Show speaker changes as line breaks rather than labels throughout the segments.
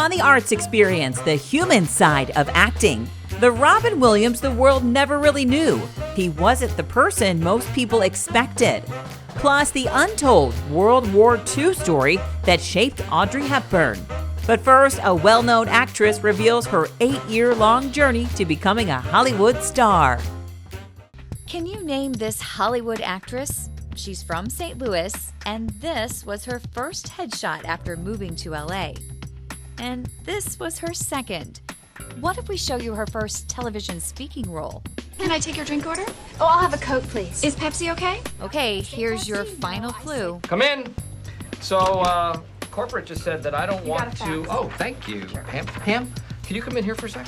on the arts experience, the human side of acting. The Robin Williams the world never really knew. He wasn't the person most people expected. Plus, the untold World War II story that shaped Audrey Hepburn. But first, a well-known actress reveals her 8-year-long journey to becoming a Hollywood star.
Can you name this Hollywood actress? She's from St. Louis, and this was her first headshot after moving to LA. And this was her second. What if we show you her first television speaking role?
Can I take your drink order? Oh, I'll have a Coke, please. Is Pepsi okay?
Okay, here's your final clue.
Come in. So, corporate just said that I don't want to... Oh, thank you. Pam, can you come in here for a sec?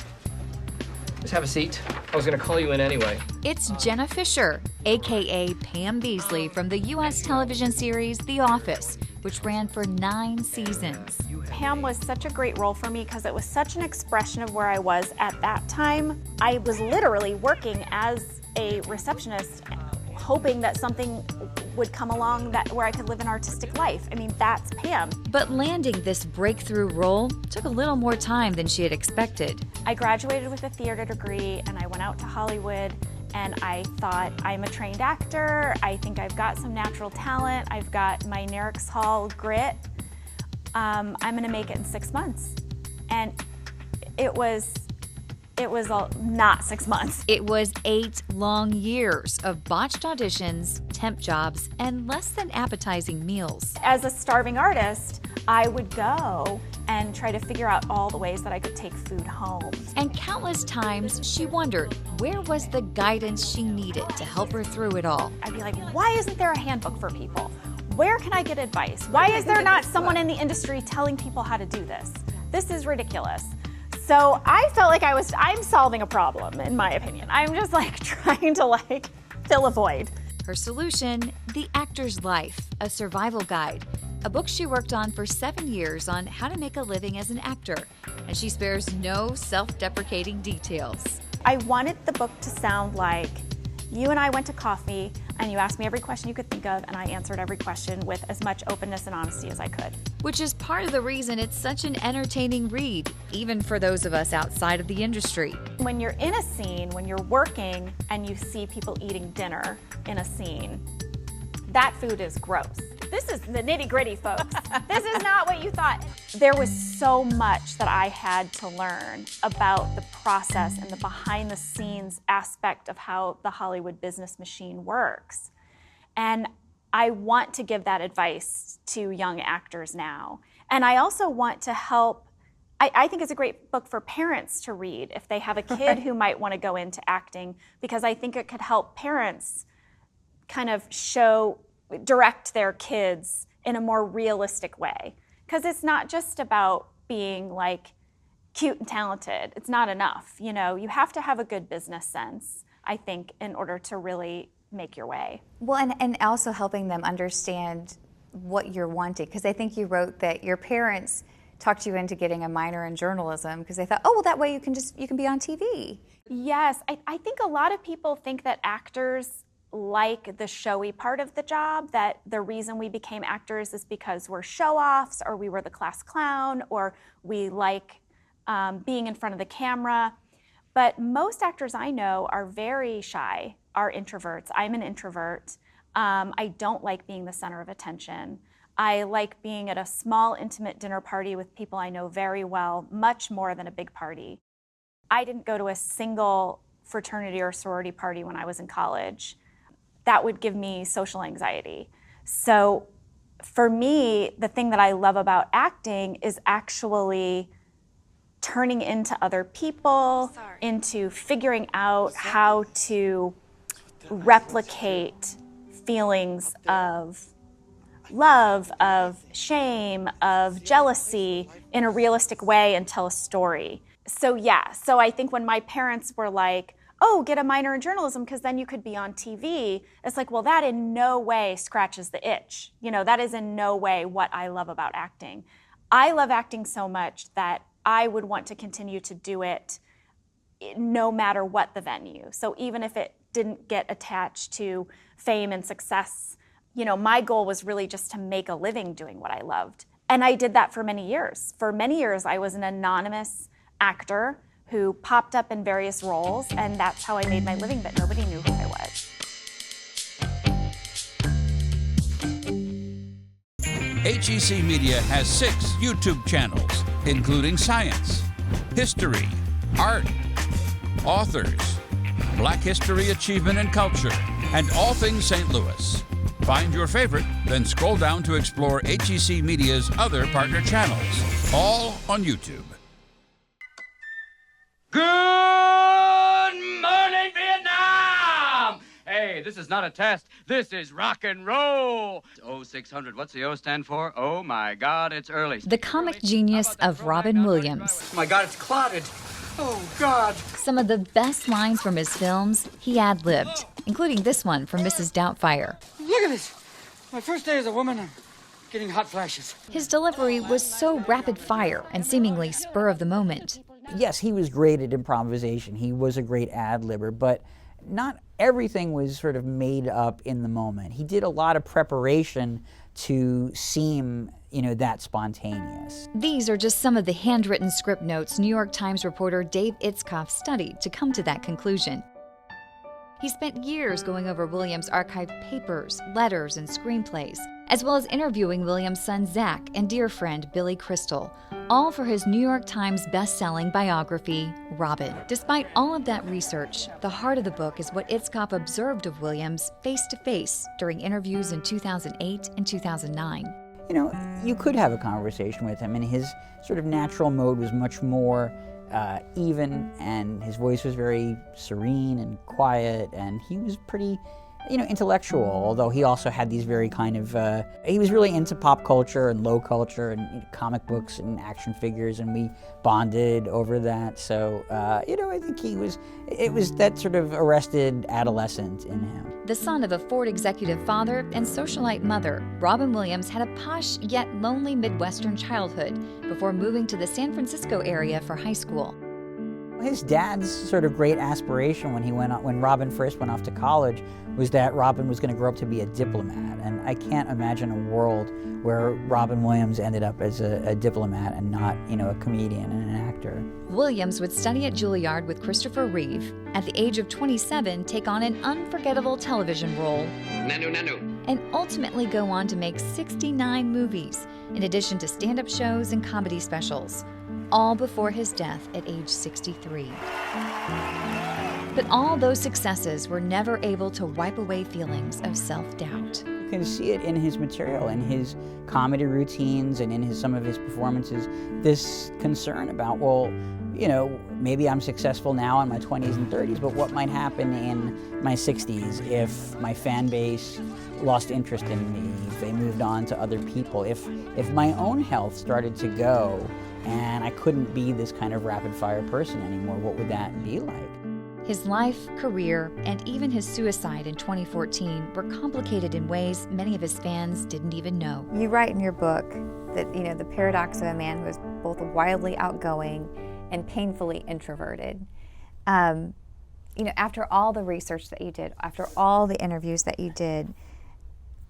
Just have a seat. I was going to call you in anyway.
It's Jenna Fischer, a.k.a. Pam Beesley, from the U.S. television series The Office, which ran for 9 seasons.
Pam was such a great role for me because it was such an expression of where I was at that time. I was literally working as a receptionist, hoping that something would come along where I could live an artistic life. I mean, that's Pam.
But landing this breakthrough role took a little more time than she had expected.
I graduated with a theater degree and I went out to Hollywood and I thought, I'm a trained actor, I think I've got some natural talent, I've got my Nerix Hall grit. I'm gonna make it in 6 months. And it was not 6 months.
It was 8 long years of botched auditions, temp jobs, and less than appetizing meals.
As a starving artist, I would go and try to figure out all the ways that I could take food home.
And countless times she wondered where was the guidance she needed to help her through it all.
I'd be like, why isn't there a handbook for people? Where can I get advice? Why is there not someone in the industry telling people how to do this? This is ridiculous. So I felt like I'm solving a problem, in my opinion. I'm just trying to fill a void.
Her solution, The Actor's Life, a survival guide, a book she worked on for 7 years on how to make a living as an actor, and she spares no self-deprecating details.
I wanted the book to sound like you and I went to coffee and you asked me every question you could think of and I answered every question with as much openness and honesty as I could.
Which is part of the reason it's such an entertaining read, even for those of us outside of the industry.
When you're in a scene, when you're working and you see people eating dinner in a scene, that food is gross. This is the nitty-gritty, folks. This is not what you thought. There was so much that I had to learn about the process and the behind-the-scenes aspect of how the Hollywood business machine works. And I want to give that advice to young actors now. And I also want to help, I think it's a great book for parents to read if they have a kid who might want to go into acting, because I think it could help parents kind of direct their kids in a more realistic way. Because it's not just about being cute and talented. It's not enough. You know, you have to have a good business sense, I think, in order to really make your way.
Well, and also helping them understand what you're wanting. Because I think you wrote that your parents talked you into getting a minor in journalism because they thought, oh, well, that way you can be on TV.
Yes, I think a lot of people think that actors like the showy part of the job, that the reason we became actors is because we're show-offs or we were the class clown or we like being in front of the camera. But most actors I know are very shy, are introverts. I'm an introvert. I don't like being the center of attention. I like being at a small, intimate dinner party with people I know very well, much more than a big party. I didn't go to a single fraternity or sorority party when I was in college. That would give me social anxiety. So for me, the thing that I love about acting is actually turning into other people, into figuring out how to replicate feelings of love, of shame, of jealousy in a realistic way and tell a story. So yeah, so I think when my parents were like, oh, get a minor in journalism because then you could be on TV. It's like, well, that in no way scratches the itch. You know, that is in no way what I love about acting. I love acting so much that I would want to continue to do it no matter what the venue. So even if it didn't get attached to fame and success, you know, my goal was really just to make a living doing what I loved And I did that for many years. For many years, I was an anonymous actor who popped up in various roles, and that's how I made my living, but nobody knew who I was.
HEC Media has 6 YouTube channels, including science, history, art, authors, Black History, Achievement and Culture, and all things St. Louis. Find your favorite, then scroll down to explore HEC Media's other partner channels, all on YouTube.
Good morning, Vietnam! Hey, this is not a test. This is rock and roll. 0600. What's the O stand for? Oh, my God, it's early.
The comic genius of Robin Williams.
Oh my God, it's clotted. Oh, God.
Some of the best lines from his films he ad-libbed, including this one from Mrs. Doubtfire.
Look at this. My first day as a woman, I'm getting hot flashes.
His delivery was so rapid fire and seemingly spur of the moment.
Yes, he was great at improvisation. He was a great ad-libber, but not everything was sort of made up in the moment. He did a lot of preparation to seem, that spontaneous.
These are just some of the handwritten script notes New York Times reporter Dave Itzkoff studied to come to that conclusion. He spent years going over Williams' archived papers, letters, and screenplays, as well as interviewing Williams' son Zach and dear friend Billy Crystal, all for his New York Times best-selling biography, Robin. Despite all of that research, the heart of the book is what Itzkoff observed of Williams face-to-face during interviews in 2008 and 2009.
You could have a conversation with him, and his sort of natural mode was much more even, and his voice was very serene and quiet, and he was pretty, intellectual, although he also had these very kind of, he was really into pop culture and low culture and comic books and action figures, and we bonded over that. So, I think it was that sort of arrested adolescent in him.
The son of a Ford executive father and socialite mother, Robin Williams had a posh yet lonely Midwestern childhood before moving to the San Francisco area for high school.
His dad's sort of great aspiration when Robin first went off to college was that Robin was going to grow up to be a diplomat, and I can't imagine a world where Robin Williams ended up as a diplomat and not, a comedian and an actor.
Williams would study at Juilliard with Christopher Reeve. At the age of 27, take on an unforgettable television role, and ultimately go on to make 69 movies, in addition to stand-up shows and comedy specials, all before his death at age 63. But all those successes were never able to wipe away feelings of self-doubt.
You can see it in his material, in his comedy routines, and in some of his performances, this concern about, maybe I'm successful now in my 20s and 30s, but what might happen in my 60s if my fan base lost interest in me, if they moved on to other people, if my own health started to go and I couldn't be this kind of rapid-fire person anymore, what would that be like?
His life, career, and even his suicide in 2014 were complicated in ways many of his fans didn't even know.
You write in your book that, the paradox of a man who is both wildly outgoing and painfully introverted. After all the research that you did, after all the interviews that you did,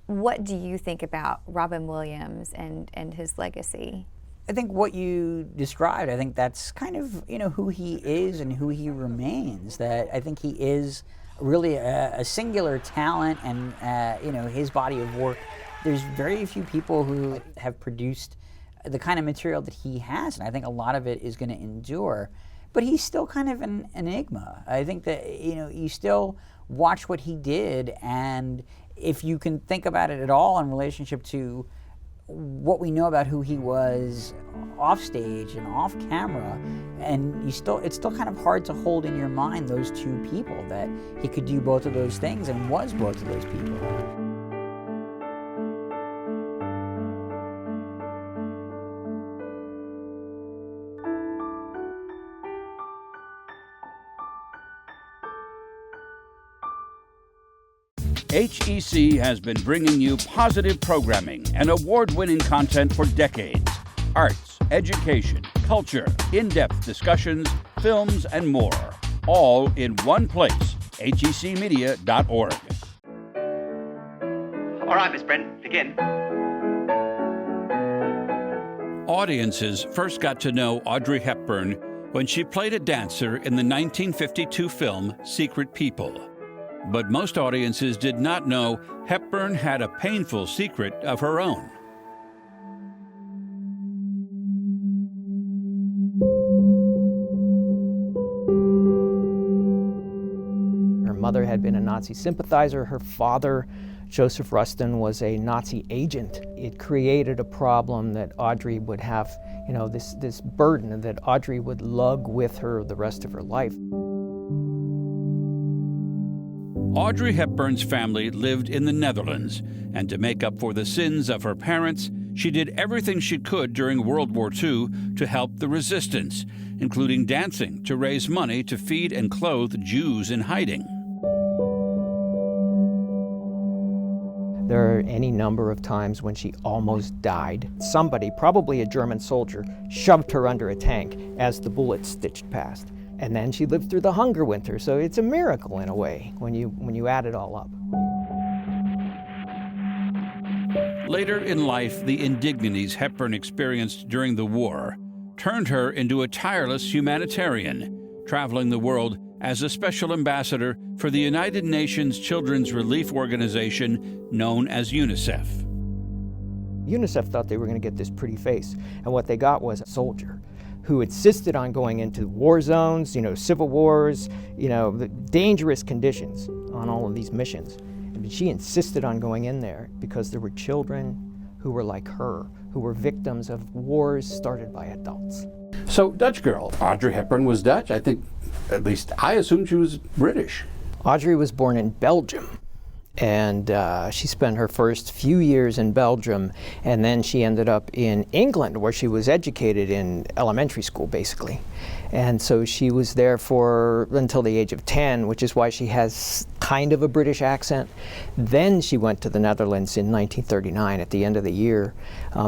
what do you think about Robin Williams and his legacy?
I think what you described, I think that's kind of, who he is and who he remains. That I think he is really a singular talent, and, his body of work. There's very few people who have produced the kind of material that he has, and I think a lot of it is going to endure. But he's still kind of an enigma. I think that, you still watch what he did, and if you can think about it at all in relationship to what we know about who he was off stage and off camera, and it's still kind of hard to hold in your mind those two people, that he could do both of those things and was both of those people.
HEC has been bringing you positive programming and award-winning content for decades. Arts, education, culture, in-depth discussions, films, and more. All in one place, hecmedia.org.
All right, Miss Brent, begin.
Audiences first got to know Audrey Hepburn when she played a dancer in the 1952 film Secret People. But most audiences did not know Hepburn had a painful secret of her own.
Her mother had been a Nazi sympathizer. Her father, Joseph Rustin, was a Nazi agent. It created a problem that Audrey would have, this burden that Audrey would lug with her the rest of her life.
Audrey Hepburn's family lived in the Netherlands, and to make up for the sins of her parents, she did everything she could during World War II to help the resistance, including dancing to raise money to feed and clothe Jews in hiding.
There are any number of times when she almost died. Somebody, probably a German soldier, shoved her under a tank as the bullets stitched past. And then she lived through the hunger winter, so it's a miracle in a way when you add it all up.
Later in life, the indignities Hepburn experienced during the war turned her into a tireless humanitarian, traveling the world as a special ambassador for the United Nations Children's Relief Organization known as UNICEF.
UNICEF thought they were going to get this pretty face, and what they got was a soldier who insisted on going into war zones, civil wars, the dangerous conditions on all of these missions. And she insisted on going in there because there were children who were like her, who were victims of wars started by adults.
So, Dutch girl, Audrey Hepburn was Dutch. I think, at least I assumed she was British.
Audrey was born in Belgium. And she spent her first few years in Belgium, and then she ended up in England, where she was educated in elementary school, basically. And so she was there until the age of 10, which is why she has kind of a British accent. Then she went to the Netherlands in 1939 at the end of the year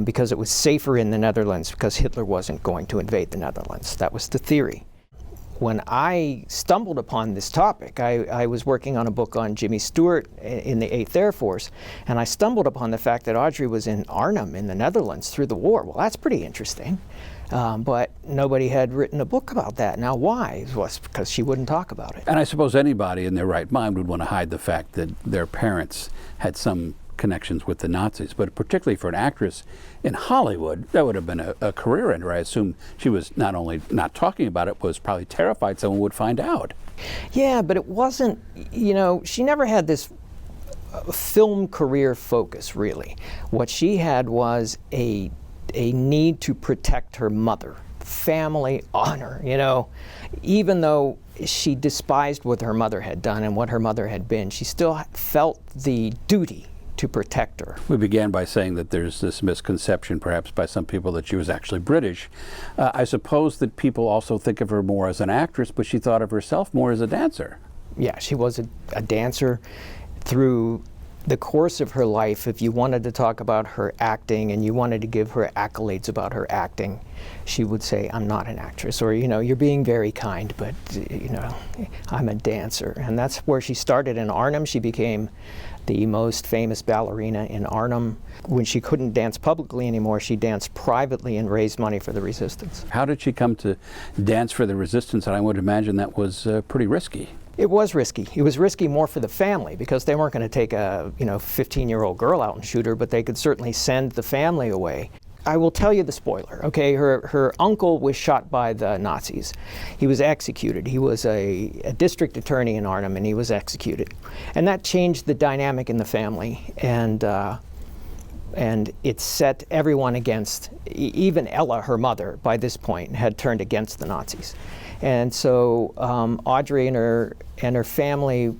because it was safer in the Netherlands because Hitler wasn't going to invade the Netherlands. That was the theory. When I stumbled upon this topic, I was working on a book on Jimmy Stewart in the 8th Air Force, and I stumbled upon the fact that Audrey was in Arnhem in the Netherlands through the war. Well, that's pretty interesting, but nobody had written a book about that. Now, why? It was because she wouldn't talk about it.
And I suppose anybody in their right mind would want to hide the fact that their parents had some connections with the Nazis, but particularly for an actress in Hollywood, that would have been a career ender. I assume she was not only not talking about it, was probably terrified someone would find out.
Yeah, but it wasn't, she never had this film career focus, really. What she had was a need to protect her mother, family honor, Even though she despised what her mother had done and what her mother had been, she still felt the duty to protect her.
We began by saying that there's this misconception, perhaps by some people, that she was actually British. I suppose that people also think of her more as an actress, but she thought of herself more as a dancer.
Yeah, she was a dancer. Through the course of her life, if you wanted to talk about her acting and you wanted to give her accolades about her acting, she would say, I'm not an actress, or, you're being very kind, but, I'm a dancer. And that's where she started in Arnhem. She became the most famous ballerina in Arnhem. When she couldn't dance publicly anymore, she danced privately and raised money for the resistance.
How did she come to dance for the resistance? And I would imagine that was pretty risky.
It was risky. It was risky more for the family because they weren't going to take a 15-year-old girl out and shoot her, but they could certainly send the family away. I will tell you the spoiler, okay? Her uncle was shot by the Nazis. He was executed. He was a district attorney in Arnhem, and he was executed. And that changed the dynamic in the family, and it set everyone against, even Ella, her mother, by this point, had turned against the Nazis. And so Audrey and her family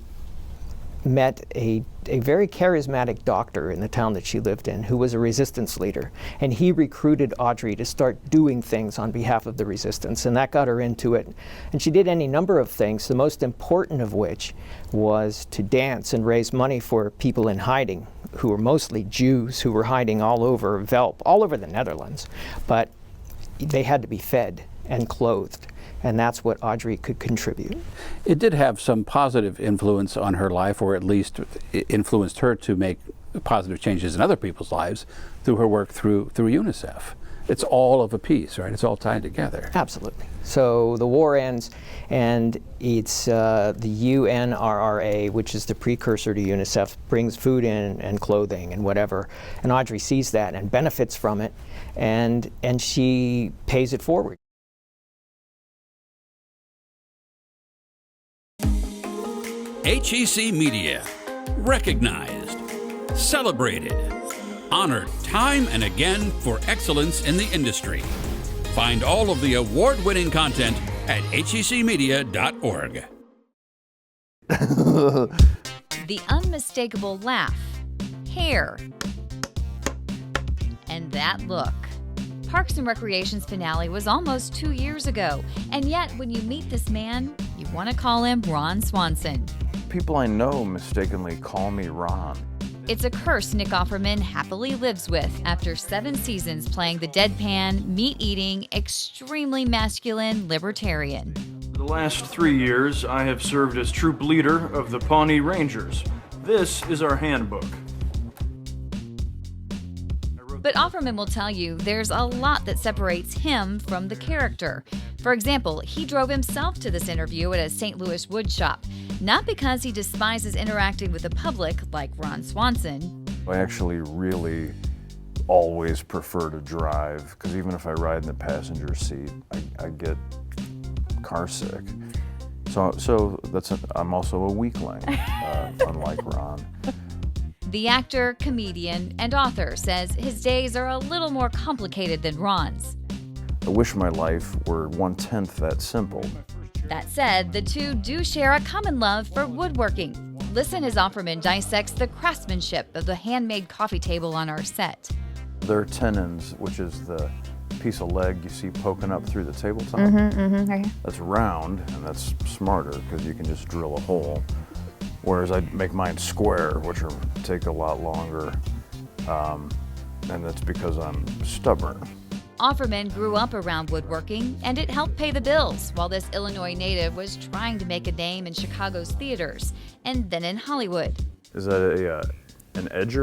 met a very charismatic doctor in the town that she lived in who was a resistance leader. And he recruited Audrey to start doing things on behalf of the resistance, and that got her into it. And she did any number of things, the most important of which was to dance and raise money for people in hiding, who were mostly Jews who were hiding all over Velp, all over the Netherlands. But they had to be fed and clothed. And that's what Audrey could contribute.
It did have some positive influence on her life, or at least it influenced her to make positive changes in other people's lives through her work through UNICEF. it's all of a piece, right? It's all tied together.
Absolutely. So the war ends, and it's the UNRRA, which is the precursor to UNICEF, brings food in and clothing and whatever. And Audrey sees that and benefits from it, and she pays it forward.
HEC Media. Recognized, celebrated, honored time and again for excellence in the industry. Find all of the award-winning content at hecmedia.org.
The unmistakable laugh, hair, and that look. Parks and Recreation's finale was almost 2 years ago, and yet when you meet this man, you want to call him Ron Swanson.
People I know mistakenly call me Ron.
It's a curse Nick Offerman happily lives with after 7 seasons playing the deadpan, meat-eating, extremely masculine libertarian.
For the last 3 years, I have served as troop leader of the Pawnee Rangers. This is our handbook.
But Offerman will tell you there's a lot that separates him from the character. For example, he drove himself to this interview at a St. Louis wood shop, not because he despises interacting with the public like Ron Swanson.
I actually really always prefer to drive, because even if I ride in the passenger seat, I get car sick. So I'm also a weakling, unlike Ron.
The actor, comedian, and author says his days are a little more complicated than Ron's.
I wish my life were 1/10 that simple.
That said, the two do share a common love for woodworking. Listen as Offerman dissects the craftsmanship of the handmade coffee table on our set.
There are tenons, which is the piece of leg you see poking up through the tabletop.
Right.
That's round, and that's smarter because you can just drill a hole. Whereas I make mine square, which take a lot longer, and that's because I'm stubborn.
Offerman grew up around woodworking, and it helped pay the bills while this Illinois native was trying to make a name in Chicago's theaters and then in Hollywood.
Is that an edge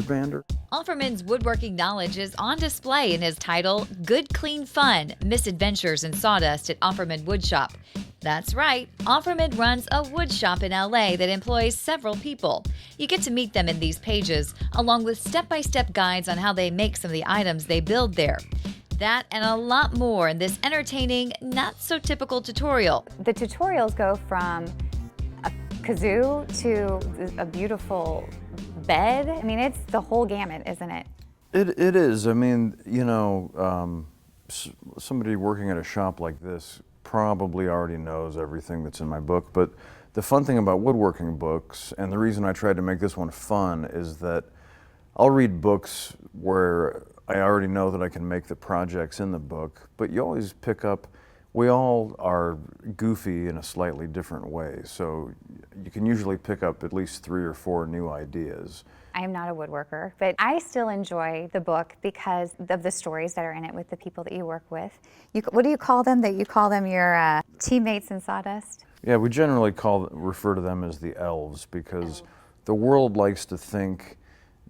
bander?
Offerman's woodworking knowledge is on display in his title, Good Clean Fun, Misadventures in Sawdust at Offerman Woodshop. That's right, Offerman runs a wood shop in LA that employs several people. You get to meet them in these pages, along with step-by-step guides on how they make some of the items they build there. That and a lot more in this entertaining, not-so-typical tutorial.
The tutorials go from a kazoo to a beautiful bed. I mean, it's the whole gamut, isn't it?
It is. I mean, you know, somebody working at a shop like this probably already knows everything that's in my book, but the fun thing about woodworking books, and the reason I tried to make this one fun, is that I'll read books where I already know that I can make the projects in the book, but you always pick up, we all are goofy in a slightly different way, so you can usually pick up at least 3 or 4 new ideas.
I am not a woodworker, but I still enjoy the book because of the stories that are in it with the people that you work with. What do you call them? That you call them your teammates in sawdust?
Yeah, we generally refer to them as the elves, because the world likes to think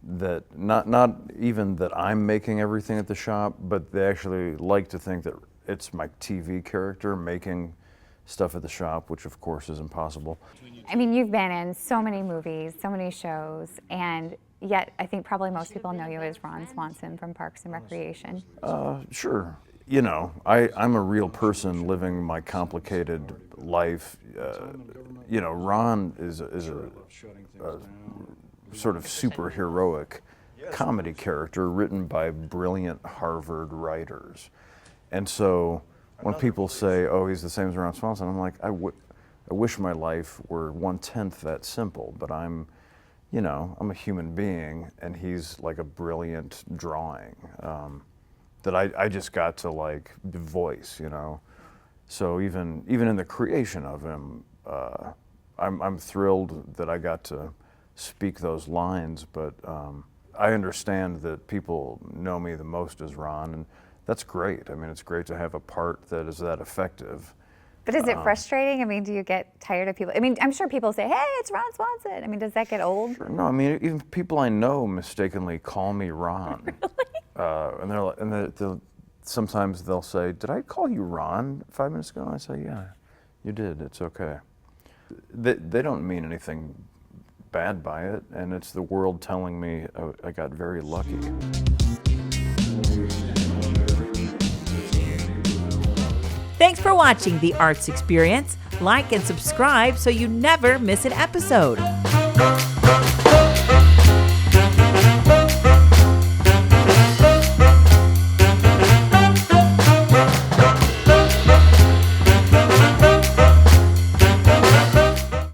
that, not even that I'm making everything at the shop, but they actually like to think that it's my TV character making stuff at the shop, which of course is impossible.
I mean, you've been in so many movies, so many shows, and yet I think probably most people know you as Ron Swanson from Parks and Recreation.
Sure. You know, I'm a real person living my complicated life. You know, Ron is a sort of superheroic comedy character written by brilliant Harvard writers. And so when people say, oh, he's the same as Ron Swanson, I'm like, I wish my life were 1/10 that simple, but I'm a human being, and he's like a brilliant drawing that I just got to like voice, you know. So even in the creation of him, I'm thrilled that I got to speak those lines, but I understand that people know me the most as Ron, and that's great. I mean, it's great to have a part that is that effective.
But is it frustrating? I mean, do you get tired of people? I mean, I'm sure people say, hey, it's Ron Swanson. I mean, does that get old?
Sure. No, I mean, even people I know mistakenly call me Ron.
Really?
sometimes they'll say, "Did I call you Ron 5 minutes ago?" And I say, "Yeah, you did. It's okay." They don't mean anything bad by it, and it's the world telling me I got very lucky.
Thanks for watching The Arts Experience. Like and subscribe so you never miss an episode.